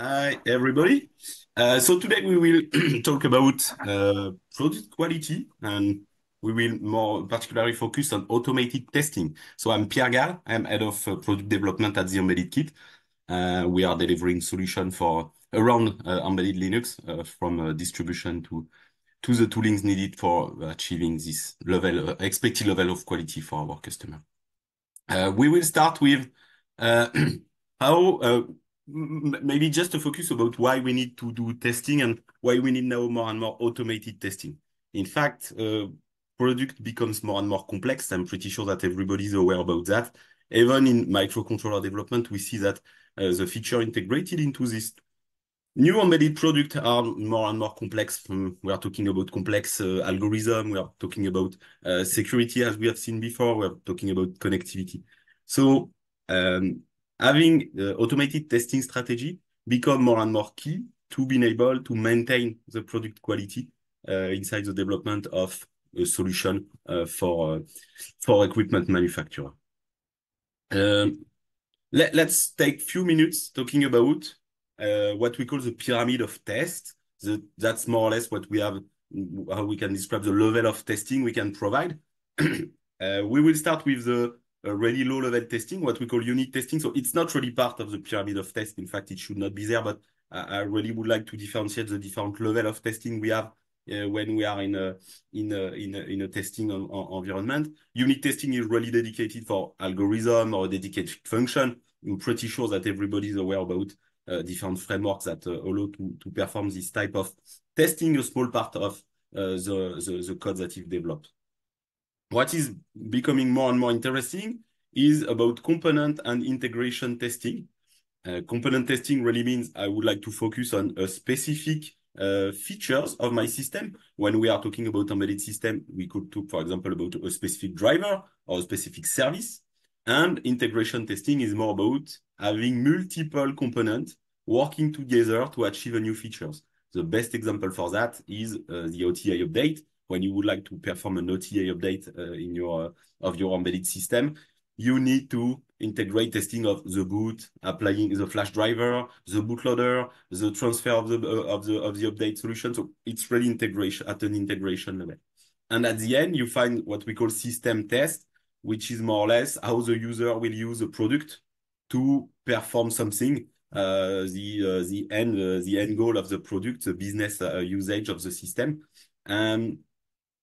Hi, everybody. So today we will talk about product quality, and we will more particularly focus on automated testing. So I'm Pierre Gall. I'm head of product development at the Embedded Kit. We are delivering solutions for around embedded Linux, from distribution to the toolings needed for achieving this level, expected level of quality for our customer. We will start with uh, how maybe just to focus about why we need to do testing and why we need now more and more automated testing. In fact, product becomes more and more complex. I'm pretty sure that everybody's aware about that. Even in microcontroller development, we see that the feature integrated into this new embedded products are more and more complex. We are talking about complex algorithm. We are talking about security, as we have seen before. We are talking about connectivity. So um, having automated testing strategy become more and more key to being able to maintain the product quality inside the development of a solution for equipment manufacturer. Um, let's take few minutes talking about what we call the pyramid of test. That's more or less what we have, how we can describe the level of testing we can provide. We will start with the really low level testing, what we call unit testing. So it's not really part of the pyramid of test. In fact, it should not be there, but I really would like to differentiate the different level of testing we have when we are in a testing environment. Unit testing is really dedicated for algorithm or dedicated function. I'm pretty sure that everybody is aware about different frameworks that allow to perform this type of testing, a small part of the code that you've developed. What is becoming more and more interesting is about component and integration testing. Component testing really means I would like to focus on a specific features of my system. When we are talking about embedded system, we could talk, for example, about a specific driver or a specific service. And integration testing is more about having multiple components working together to achieve a new features. The best example for that is the OTA update. When you would like to perform an OTA update in your embedded system, you need to integrate testing of the boot, applying the flash driver, the bootloader, the transfer of the update solution. So it's really integration at an integration level. And at the end, you find what we call system test, which is more or less how the user will use the product to perform something. The end goal of the product, the business usage of the system. And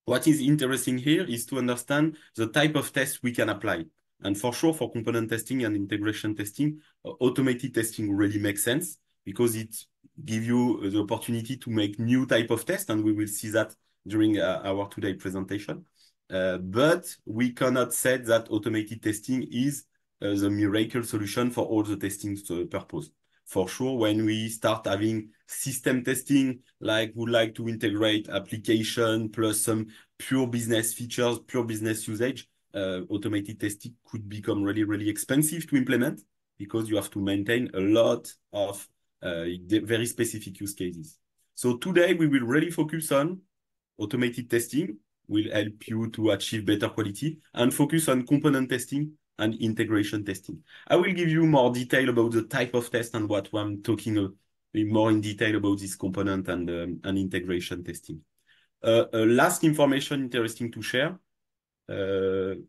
what is interesting here is to understand the type of test we can apply. And for sure, for component testing and integration testing, automated testing really makes sense because it gives you the opportunity to make new type of tests, and we will see that during our today presentation. But we cannot say that automated testing is the miracle solution for all the testing purpose. For sure, when we start having system testing, like we like to integrate application plus some pure business features, pure business usage, automated testing could become really, really expensive to implement because you have to maintain a lot of very specific use cases. So today we will really focus on automated testing, will help you to achieve better quality and focus on component testing and integration testing. I will give you more detail about the type of test and what I'm talking more in detail about this component and integration testing. Last information interesting to share. The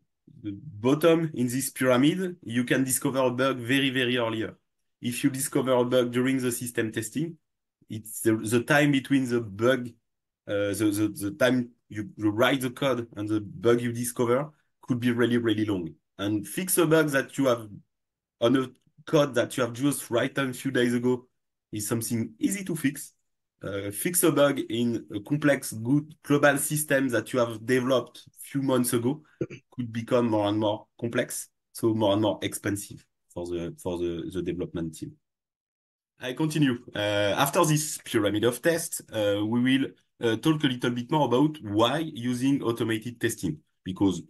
bottom in this pyramid, you can discover a bug very, very earlier. If you discover a bug during the system testing, it's the time between the bug, the time you write the code and the bug you discover could be really, really long. And fix a bug that you have on a code that you have just written a few days ago is something easy to fix. Fix a bug in a complex, good global system that you have developed a few months ago could become more and more complex, so more and more expensive for the development team. I continue. After this pyramid of tests, we will talk a little bit more about why using automated testing, because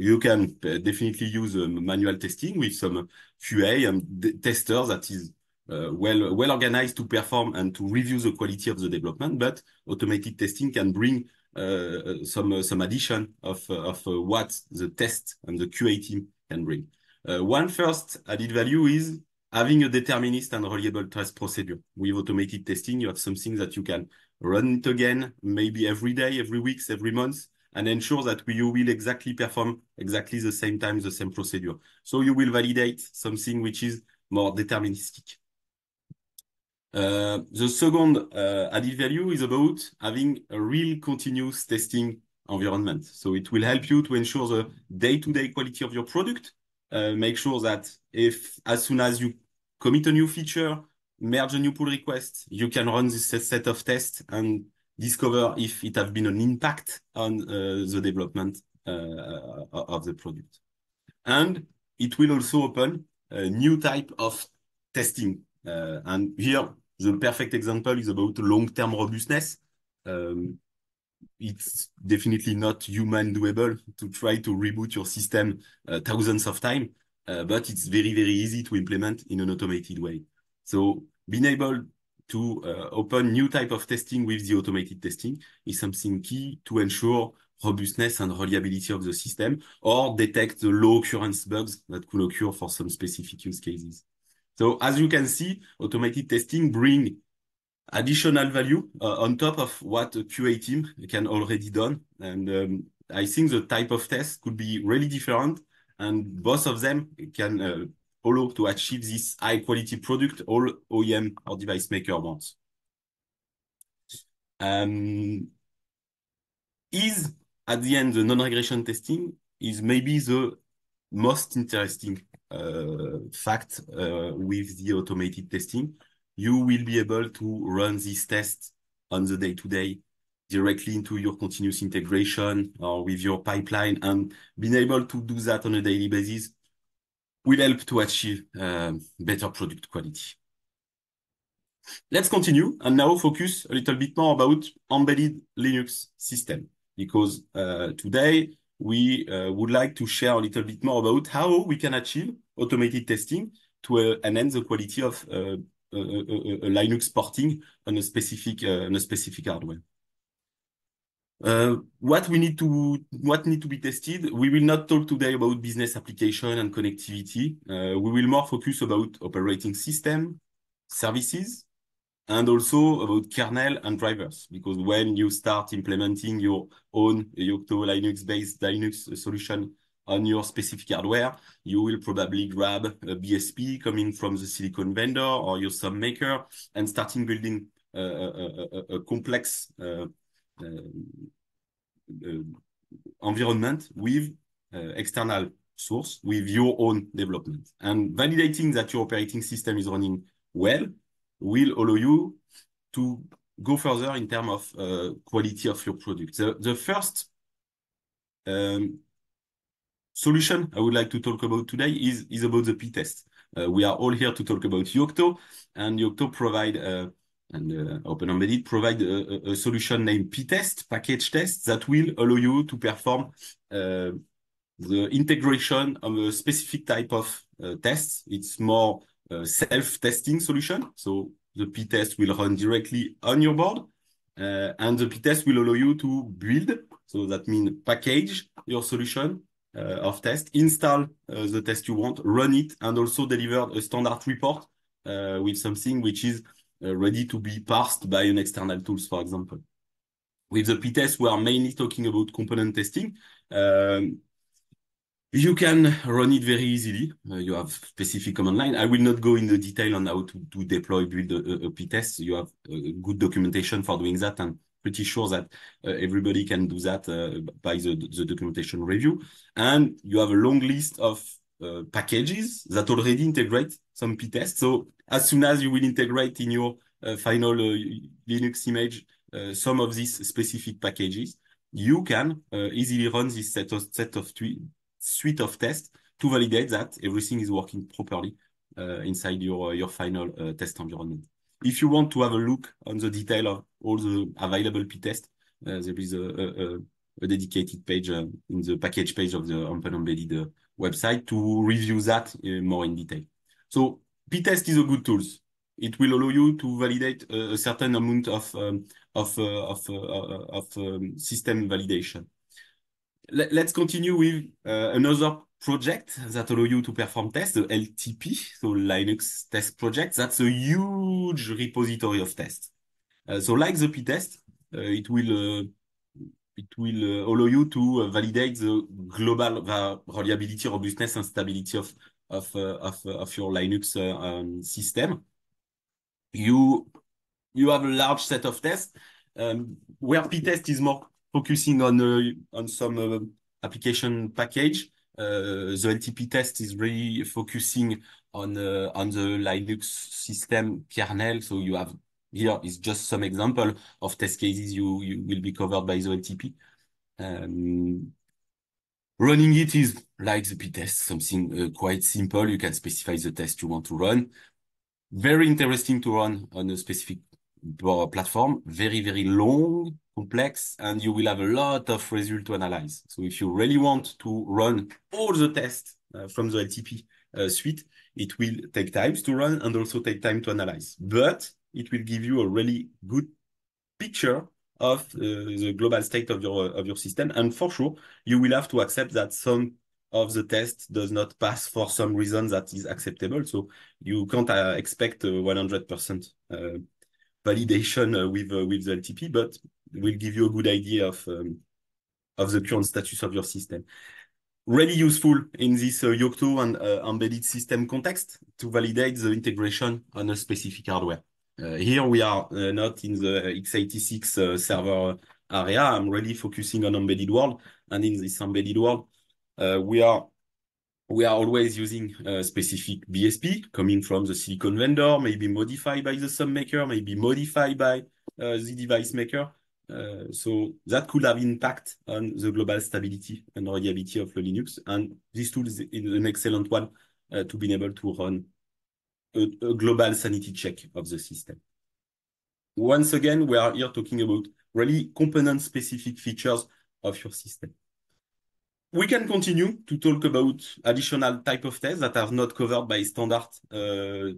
you can definitely use manual testing with some QA and testers that is well organized to perform and to review the quality of the development, but automated testing can bring some addition of what the test and the QA team can bring. One first added value is having a determinist and reliable test procedure. With automated testing, you have something that you can run it again, maybe every day, every week, every month, and ensure that you will exactly perform exactly the same time, the same procedure. So you will validate something which is more deterministic. The second added value is about having a real continuous testing environment. So it will help you to ensure the day-to-day quality of your product. Make sure that if as soon as you commit a new feature, merge a new pull request, you can run this set of tests and discover if it has been an impact on the development of the product. And it will also open a new type of testing. And here, the perfect example is about long-term robustness. It's definitely not human doable to try to reboot your system thousands of times, but it's very, very easy to implement in an automated way. So being able to open new type of testing with the automated testing is something key to ensure robustness and reliability of the system, or detect the low occurrence bugs that could occur for some specific use cases. So as you can see, automated testing bring additional value on top of what a QA team can already done. And I think the type of test could be really different, and both of them can allow to achieve this high quality product all OEM or device maker wants. Is at the end, the non-regression testing is maybe the most interesting fact with the automated testing. You will be able to run these tests on the day-to-day directly into your continuous integration or with your pipeline, and being able to do that on a daily basis will help to achieve better product quality. Let's continue and now focus a little bit more about embedded Linux system, because today we would like to share a little bit more about how we can achieve automated testing to enhance the quality of a Linux porting on a specific hardware. What need to be tested? We will not talk today about business application and connectivity. We will more focus about operating system, services, and also about kernel and drivers, because when you start implementing your own Yocto Linux-based Linux solution on your specific hardware, you will probably grab a BSP coming from the silicon vendor or your sub maker and starting building a complex environment with external source, with your own development. And validating that your operating system is running well will allow you to go further in terms of quality of your product. The first solution I would like to talk about today is about the p-test. We are all here to talk about Yocto, and Yocto provide and Open Embedded provide a solution named p-test, package test, that will allow you to perform the integration of a specific type of tests. It's more self-testing solution. So the p-test will run directly on your board, and the p-test will allow you to build. So that means package your solution of test, install the test you want, run it, and also deliver a standard report with something which is ready to be parsed by an external tools, for example. With the p-test, we are mainly talking about component testing. You can run it very easily. You have specific command line. I will not go in the detail on how to deploy, build a p-test. You have good documentation for doing that, and pretty sure that everybody can do that by the documentation review. And you have a long list of packages that already integrate some p-tests. So as soon as you will integrate in your final Linux image some of these specific packages, you can easily run this suite of tests to validate that everything is working properly inside your final test environment. If you want to have a look on the detail of all the available p-tests, there is a dedicated page in the package page of the Open Embedded website to review that more in detail. So p-test is a good tool. It will allow you to validate a certain amount of system validation. Let's continue with another project that allow you to perform tests, the LTP, so Linux Test Project. That's a huge repository of tests. So like the p-test, it will allow you to validate the global reliability, robustness, and stability of your Linux system. You have a large set of tests, where p-test is more focusing on some application package. The LTP test is really focusing on the Linux system kernel. So you have here is just some example of test cases you will be covered by the LTP. Running it is like the p-test, something quite simple. You can specify the test you want to run. Very interesting to run on a specific platform. Very, very long, complex, and you will have a lot of result to analyze. So if you really want to run all the tests from the LTP suite, it will take time to run and also take time to analyze. But it will give you a really good picture of the global state of your system. And for sure, you will have to accept that some of the test does not pass for some reason that is acceptable. So you can't expect 100% validation with the LTP, but will give you a good idea of the current status of your system. Really useful in this Yocto and embedded system context to validate the integration on a specific hardware. Here we are not in the x86 server area. I'm really focusing on embedded world, and in this embedded world, we are always using a specific BSP coming from the silicon vendor, maybe modified by the sub maker, maybe modified by the device maker. So that could have impact on the global stability and reliability of the Linux. And this tool is an excellent one to be able to run a global sanity check of the system. Once again, we are here talking about really component-specific features of your system. We can continue to talk about additional type of tests that are not covered by standard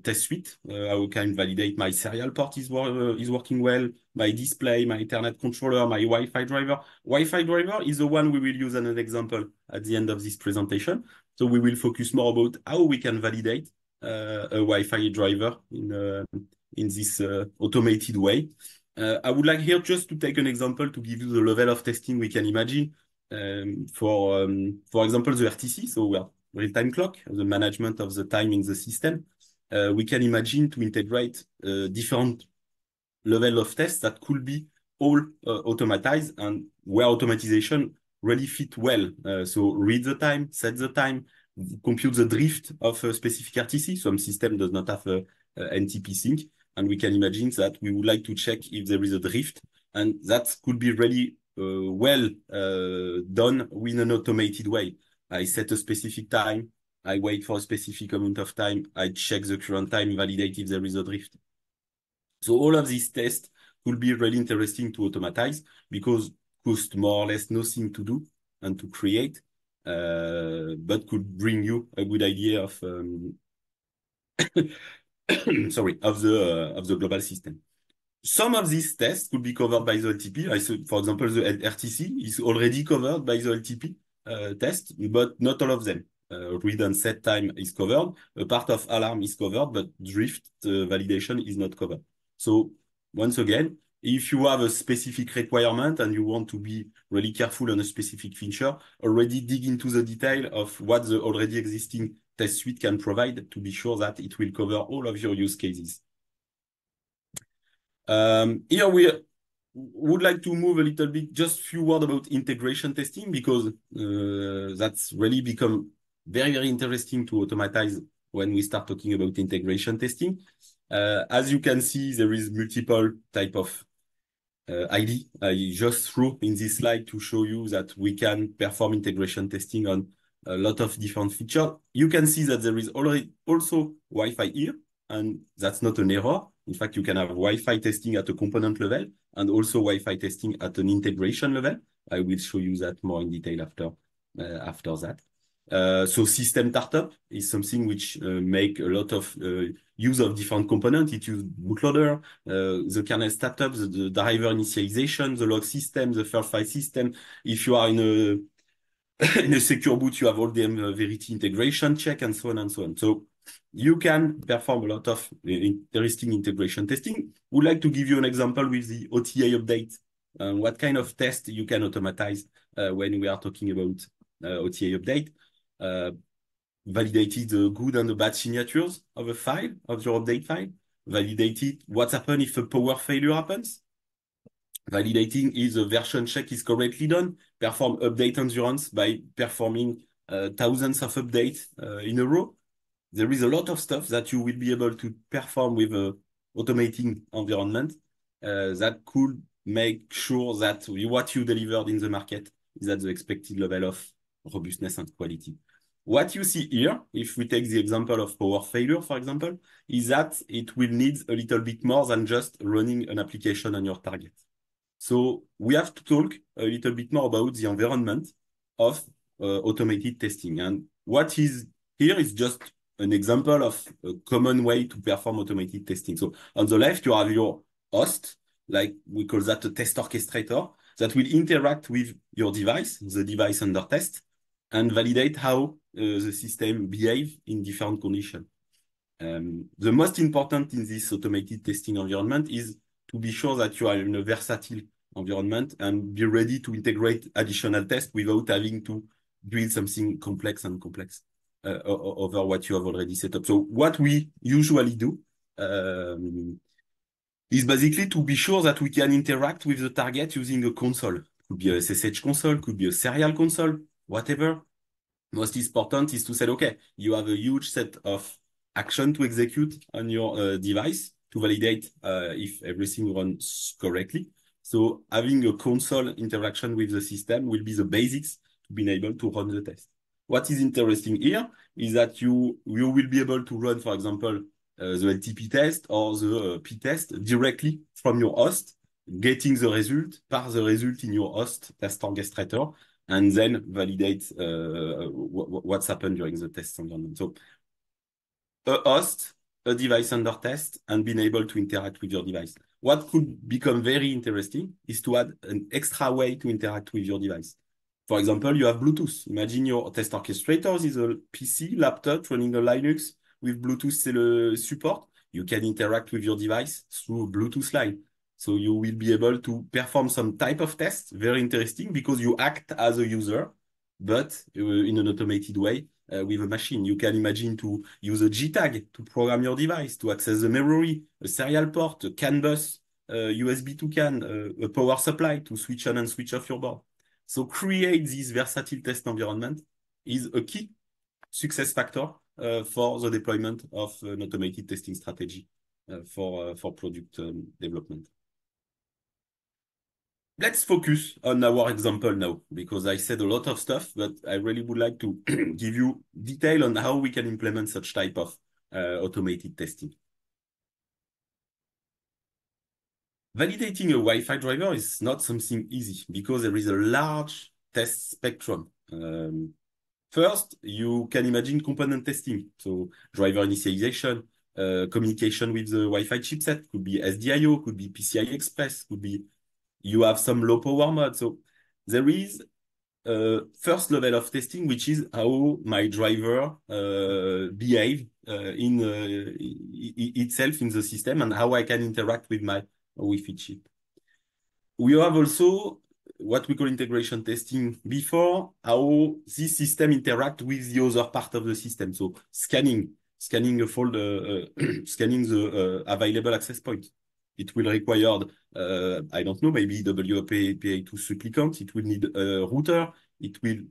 test suite. How can validate my serial port is working well, my display, my Ethernet controller, my Wi-Fi driver. Wi-Fi driver is the one we will use as an example at the end of this presentation. So we will focus more about how we can validate a Wi-Fi driver in this automated way. I would like here just to take an example to give you the level of testing we can imagine. For example, the RTC, so we are real-time clock, the management of the time in the system. We can imagine to integrate different level of tests that could be all automatized and where automatization really fit well. So read the time, set the time, compute the drift of a specific RTC. Some system does not have a NTP sync, and we can imagine that we would like to check if there is a drift, and that could be really well done in an automated way. I set a specific time, I wait for a specific amount of time, I check the current time, validate if there is a drift. So all of these tests could be really interesting to automatize because cost more or less nothing to do and to create, but could bring you a good idea of sorry, of the global system. Some of these tests could be covered by the LTP. For example, the RTC is already covered by the LTP test, but not all of them. Read and set time is covered. A part of alarm is covered, but drift validation is not covered. So once again, if you have a specific requirement and you want to be really careful on a specific feature, already dig into the detail of what the already existing test suite can provide to be sure that it will cover all of your use cases. Here we would like to move a little bit, just a few words about integration testing, because that's really become very, very interesting to automatize when we start talking about integration testing. As you can see, there is multiple type of ID. I just threw in this slide to show you that we can perform integration testing on a lot of different features. You can see that there is already also Wi-Fi here, and that's not an error. In fact, you can have Wi-Fi testing at a component level and also Wi-Fi testing at an integration level. I will show you that more in detail after that. So system startup is something which make a lot of use of different components. It uses bootloader, the kernel startup, the driver initialization, the log system, the first file system. If you are in a In a secure boot, you have all the Verity integration check and so on and so on. So you can perform a lot of interesting integration testing. Would like to give you an example with the OTA update. What kind of test you can automatize when we are talking about OTA update. Validated the good and the bad signatures of a file, of your update file. Validated what happens if a power failure happens. Validating if the version check is correctly done. Perform update endurance by performing thousands of updates in a row. There is a lot of stuff that you will be able to perform with a automating environment that could make sure that what you delivered in the market is at the expected level of robustness and quality. What you see here, if we take the example of power failure, for example, is that it will need a little bit more than just running an application on your target. So we have to talk a little bit more about the environment of automated testing. And what is here is just an example of a common way to perform automated testing. So on the left, you have your host, like we call that a test orchestrator, that will interact with your device, the device under test, and validate how the system behave in different conditions. The most important in this automated testing environment is to be sure that you are in a versatile environment and be ready to integrate additional tests without having to build something complex over what you have already set up. So what we usually do is basically to be sure that we can interact with the target using a console. Could be a SSH console, could be a serial console, whatever. Most important is to say, okay, you have a huge set of action to execute on your device to validate if everything runs correctly. So having a console interaction with the system will be the basics to being able to run the test. What is interesting here is that you will be able to run, for example, the LTP test or the P test directly from your host, getting the result, pass the result in your host test orchestrator, and then validate what's happened during the test environment. So a host, a device under test, and being able to interact with your device. What could become very interesting is to add an extra way to interact with your device. For example, you have Bluetooth. Imagine your test orchestrator is a PC, laptop running a Linux with Bluetooth support. You can interact with your device through Bluetooth line. So you will be able to perform some type of test, very interesting, because you act as a user, but in an automated way with a machine. You can imagine to use a G-tag to program your device, to access the memory, a serial port, a CAN bus, USB to CAN, a power supply to switch on and switch off your board. So create this versatile test environment is a key success factor for the deployment of an automated testing strategy for product development. Let's focus on our example now, because I said a lot of stuff, but I really would like to give you detail on how we can implement such type of automated testing. Validating a Wi-Fi driver is not something easy because there is a large test spectrum. First, you can imagine component testing. So driver initialization, communication with the Wi-Fi chipset, could be SDIO, could be PCI Express, could be you have some low power mode. So there is a first level of testing, which is how my driver behave itself in the system and how I can interact with my Wi-Fi chip. We have also what we call integration testing before, how this system interact with the other part of the system. So scanning a folder, scanning the available access point. It will require, I don't know, maybe WPA2 supplicant. It will need a router. It will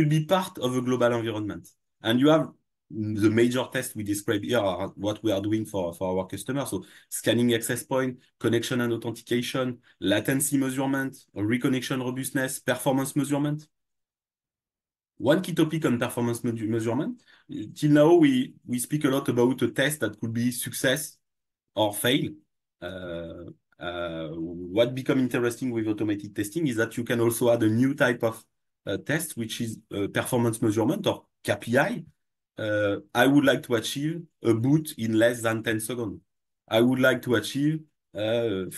be part of a global environment. And you have the major test we describe here are what we are doing for our customers. So scanning access point, connection and authentication, latency measurement, reconnection robustness, performance measurement. One key topic on performance measurement. Till now, we speak a lot about a test that could be success or fail. What become interesting with automated testing is that you can also add a new type of test, which is performance measurement or KPI. I would like to achieve a boot in less than 10 seconds. I would like to achieve 500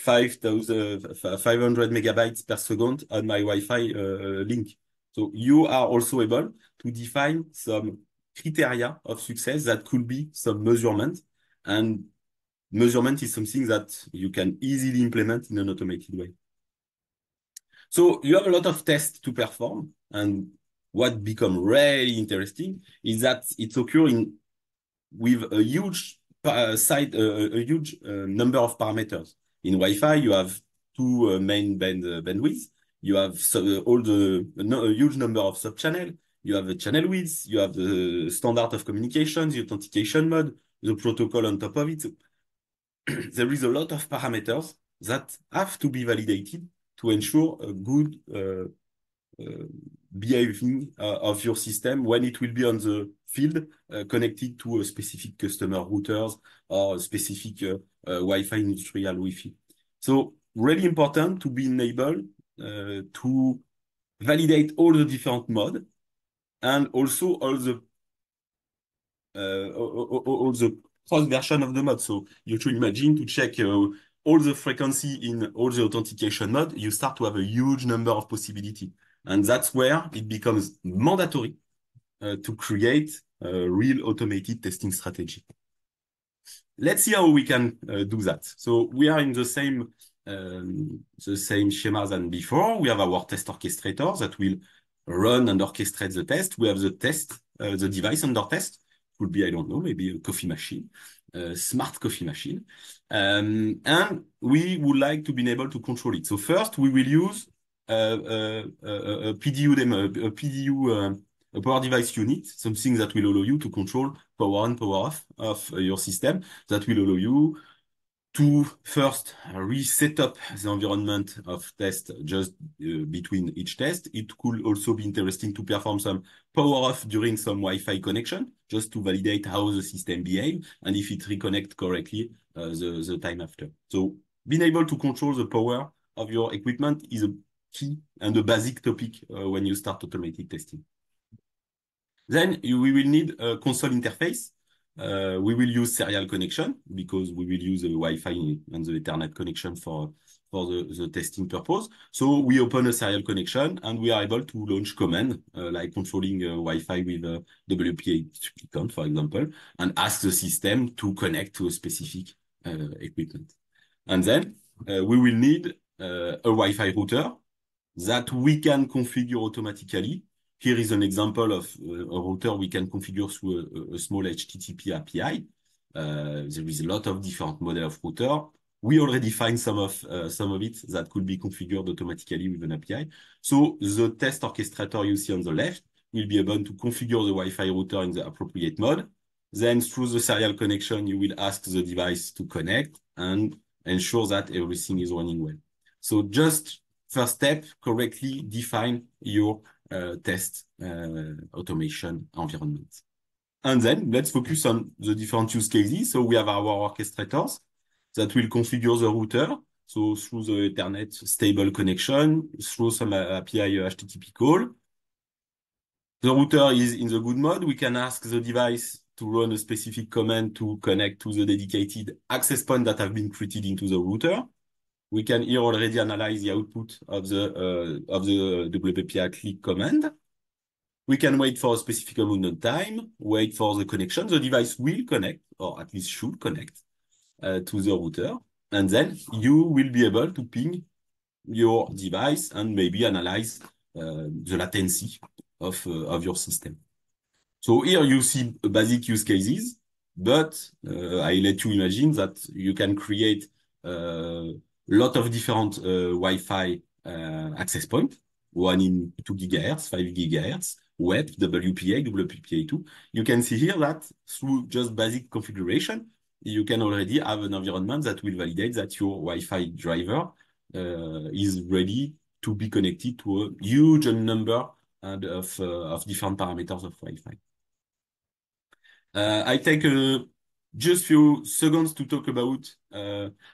megabytes per second on my Wi-Fi link. So you are also able to define some criteria of success that could be some measurement. And measurement is something that you can easily implement in an automated way. So you have a lot of tests to perform. And what become really interesting is that it's occurring with a huge a huge number of parameters. In Wi-Fi, you have two main bandwidths. You have all the no, a huge number of sub-channel. You have the channel width. You have the standard of communication, the authentication mode, the protocol on top of it. So there is a lot of parameters that have to be validated to ensure a good uh, behaving of your system when it will be on the field connected to a specific customer routers or a specific Wi-Fi industrial Wi-Fi. So really important to be enabled to validate all the different modes and also all the cross version of the mode. So you should imagine to check all the frequency in all the authentication mode, you start to have a huge number of possibility. And that's where it becomes mandatory to create a real automated testing strategy. Let's see how we can do that. So we are in the same schema than before. We have our test orchestrator that will run and orchestrate the test. We have the test, the device under test. Could be, I don't know, maybe a coffee machine, a smart coffee machine. And we would like to be able to control it. So first, we will use a PDU demo, a PDU, a power device unit, something that will allow you to control power on, power off of your system. That will allow you to first reset up the environment of test just between each test. It could also be interesting to perform some power off during some Wi-Fi connection, just to validate how the system behaves and if it reconnects correctly the time after. So being able to control the power of your equipment is a key and a basic topic when you start automated testing. Then we will need a console interface. We will use serial connection because we will use the Wi-Fi and the Ethernet connection for the testing purpose. So we open a serial connection and we are able to launch command like controlling Wi-Fi with a WPA supplicant, for example, and ask the system to connect to a specific equipment. And then we will need a Wi-Fi router that we can configure automatically. Here is an example of a router we can configure through a small HTTP API. There is a lot of different models of router. We already find some of it that could be configured automatically with an API. So the test orchestrator you see on the left will be able to configure the Wi-Fi router in the appropriate mode. Then through the serial connection, you will ask the device to connect and ensure that everything is running well. So just first step, correctly define your test automation environment. And then let's focus on the different use cases. So we have our orchestrators that will configure the router. So through the Ethernet stable connection, through some API HTTP call. The router is in the good mode. We can ask the device to run a specific command to connect to the dedicated access point that have been created into the router. We can here already analyze the output of the WPA click command. We can wait for a specific amount of time, wait for the connection. The device will connect, or at least should connect, to the router. And then you will be able to ping your device and maybe analyze the latency of your system. So here you see basic use cases, but I let you imagine that you can create a lot of different Wi-Fi access points, one in 2 gigahertz, 5 gigahertz, web, WPA, WPA2. You can see here that through just basic configuration, you can already have an environment that will validate that your Wi-Fi driver is ready to be connected to a huge number of different parameters of Wi-Fi. I take just few seconds to talk about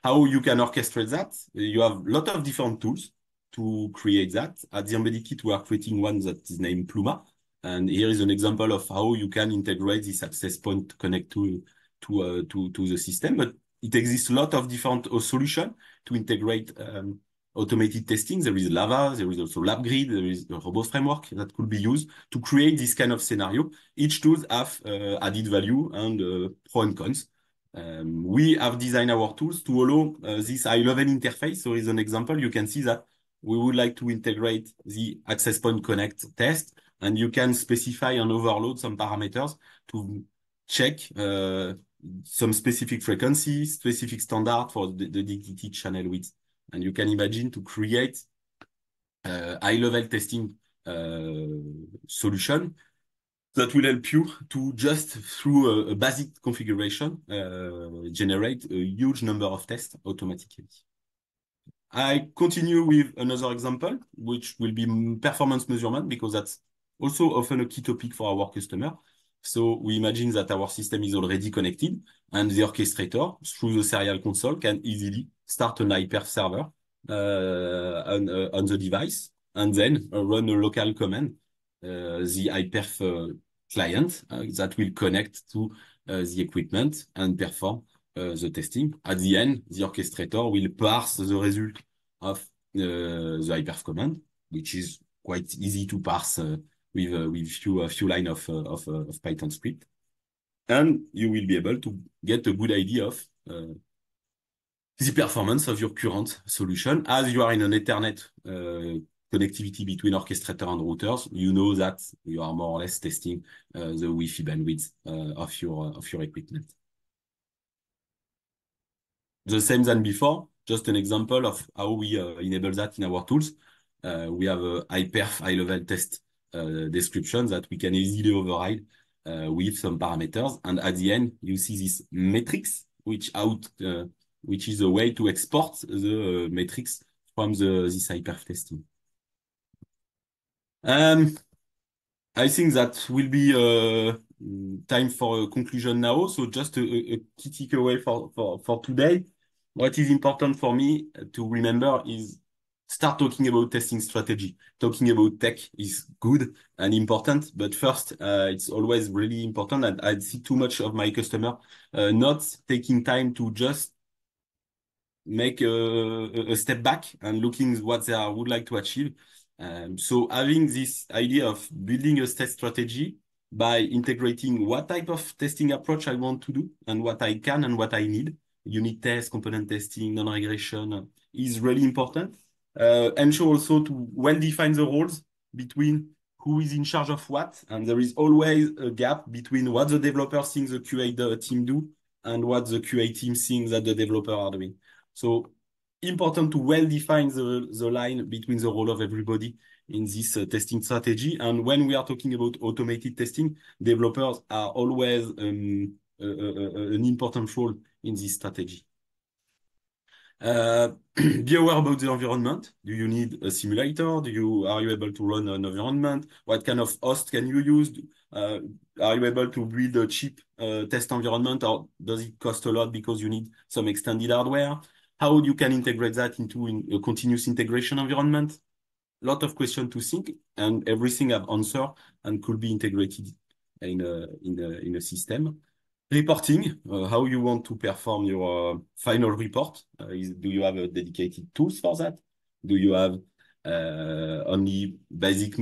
how you can orchestrate that. You have a lot of different tools to create that. At the embedded kit, we are creating one that is named Pluma. And here is an example of how you can integrate this access point to connect to the system. But it exists a lot of different solutions to integrate automated testing. There is Lava, there is also LabGrid, there is a robot framework that could be used to create this kind of scenario. Each tool have added value and pro and cons. We have designed our tools to allow this high-level interface. So as an example, you can see that we would like to integrate the access point connect test, and you can specify and overload some parameters to check some specific frequency, specific standard for the dedicated channel width. And you can imagine to create high-level testing solution that will help you to just through a basic configuration generate a huge number of tests automatically. I continue with another example, which will be performance measurement, because that's also often a key topic for our customer. So we imagine that our system is already connected, and the orchestrator, through the serial console, can easily start an hyperf server on the device, and then run a local command, the hyperf client that will connect to the equipment and perform the testing. At the end, the orchestrator will parse the result of the hyperf command, which is quite easy to parse with a few lines of Python script. And you will be able to get a good idea of the performance of your current solution. As you are in an Ethernet connectivity between orchestrator and routers, you know that you are more or less testing the Wi-Fi bandwidth of your equipment. The same than before, just an example of how we enable that in our tools. We have a hyperf high-level test description that we can easily override with some parameters. And at the end, you see this metrics, which is a way to export the metrics from this hyperf testing. I think that will be time for a conclusion now. So just a key takeaway for today. What is important for me to remember is start talking about testing strategy. Talking about tech is good and important, but first, it's always really important. And I see too much of my customer not taking time to just make a step back and looking what they would like to achieve. So having this idea of building a test strategy by integrating what type of testing approach I want to do and what I can and what I need, unit test, component testing, non-regression is really important. Ensure also to well define the roles between who is in charge of what, and there is always a gap between what the developer thinks the QA team do and what the QA team thinks that the developer are doing. So important to well define the line between the role of everybody in this testing strategy. And when we are talking about automated testing, developers are always an important role in this strategy. Be aware about the environment. Do you need a simulator? Are you able to run an environment? What kind of host can you use? Are you able to build a cheap test environment, or does it cost a lot because you need some extended hardware? How you can integrate that into a continuous integration environment? Lot of questions to think, and everything I've answered and could be integrated in a system. Reporting, how you want to perform your final report. Do you have a dedicated tools for that? Do you have only basic,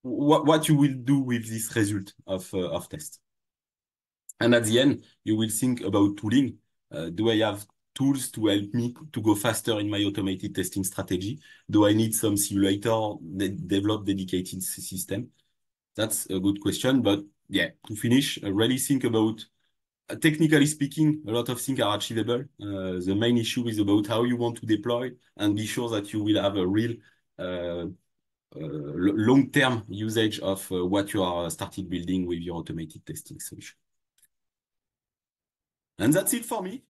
what you will do with this result of test? And at the end, you will think about tooling. Do I have tools to help me to go faster in my automated testing strategy? Do I need some simulator that develop dedicated system? That's a good question, but yeah, to finish, really think about, technically speaking, a lot of things are achievable. The main issue is about how you want to deploy and be sure that you will have a real long-term usage of what you are started building with your automated testing solution. And that's it for me.